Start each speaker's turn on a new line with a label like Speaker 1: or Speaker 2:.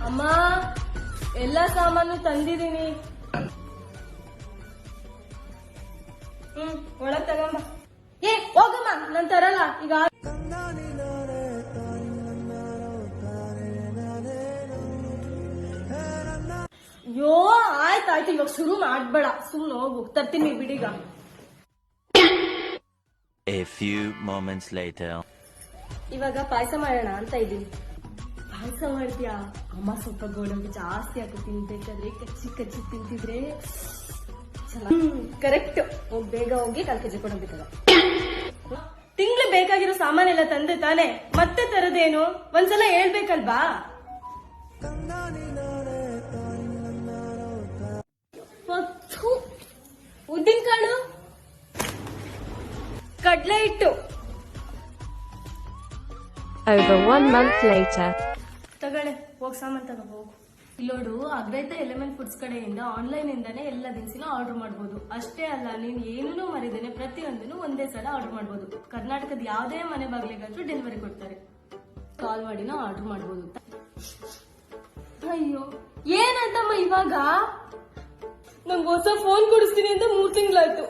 Speaker 1: ಅಮ್ಮ ಎಲ್ಲ ಸಾಮಾನು ತಂದಿದ್ದೀನಿ. ಒಳಗ್ ತಗೊಂಬ. ಹೋಗಮ್ಮ, ನಾನ್ ತರಲ್ಲ ಈಗ. ಅಯ್ಯೋ ಆಯ್ತಾಯ್ತು, ಇವಾಗ ಶುರು ಮಾಡ್ಬೇಡ, ಸುಮ್ನೆ ಹೋಗು, ತರ್ತೀನಿ ಬಿಡೀಗ.
Speaker 2: A few moments later.
Speaker 1: ಇವಾಗ ಪಾಯಸ ಮಾಡೋಣ ಅಂತ ಇದ್ದೀನಿ. ಪಾಯಸ ಮಾಡ್ತೀಯಾ? ಅಮ್ಮ ಸ್ವಲ್ಪ ಗೋಡಂಬಿ ಜಾಸ್ತಿ ಹಾಕಿ ತಿನ್ಬೇಕಾದ್ರೆ ಕಚ್ಚಿ ಕಚ್ಚಿ ತಿಂತಿದ್ರೆ ಕರೆಕ್ಟ್. ಬೇಗ ಹೋಗಿ 1 kg ಗೋಡಂಬಿ ತಗ. ತಿಂಗ್ಳು ಬೇಕಾಗಿರೋ ಸಾಮಾನೆಲ್ಲ ತಂದೆ ತಾನೆ, ಮತ್ತೆ ತರದೇನು? ಒಂದ್ಸಲ ಹೇಳ್ಬೇಕಲ್ವಾ? ಉದ್ದಿನ ಕಾಳು, ಕಡ್ಲೆ ಹಿಟ್ಟು.
Speaker 3: Over 1 month later.
Speaker 1: ತಗಳೆ, ಹೋಗ್ ಸಾಮಾನ್ ತಗೋ ಹೋಗು. ಇಲ್ಲೋಡು, ಅಗ್ರೈತ ಎಲೆಮೆಂಟ್ ಫುಡ್ಸ್ ಕಡೆಯಿಂದ ಆನ್ಲೈನ್ ಇಂದಾನೆ ಎಲ್ಲ ದಿನಸಿನ ಆರ್ಡರ್ ಮಾಡಬಹುದು. ಅಷ್ಟೇ ಅಲ್ಲ, ನೀನ್ ಏನೂ ಮರಿದೇನೆ ಪ್ರತಿಯೊಂದನ್ನು ಒಂದೇ ಸಲ ಆರ್ಡರ್ ಮಾಡಬಹುದು. ಕರ್ನಾಟಕದ ಯಾವ್ದೇ ಮನೆ ಬಾಗ್ಲಿಗಾದ್ರೂ ಡೆಲಿವರಿ ಕೊಡ್ತಾರೆ. ಕಾಲ್ ಮಾಡಿನ ಆರ್ಡರ್ ಮಾಡಬಹುದು. ಅಯ್ಯೋ ಏನಂತಮ್ಮ ಇವಾಗ? ನಂಗೆ ಹೊಸ ಫೋನ್ ಕೊಡಿಸ್ತೀನಿ ಅಂತ 3 ತಿಂಗಳಾಯ್ತು.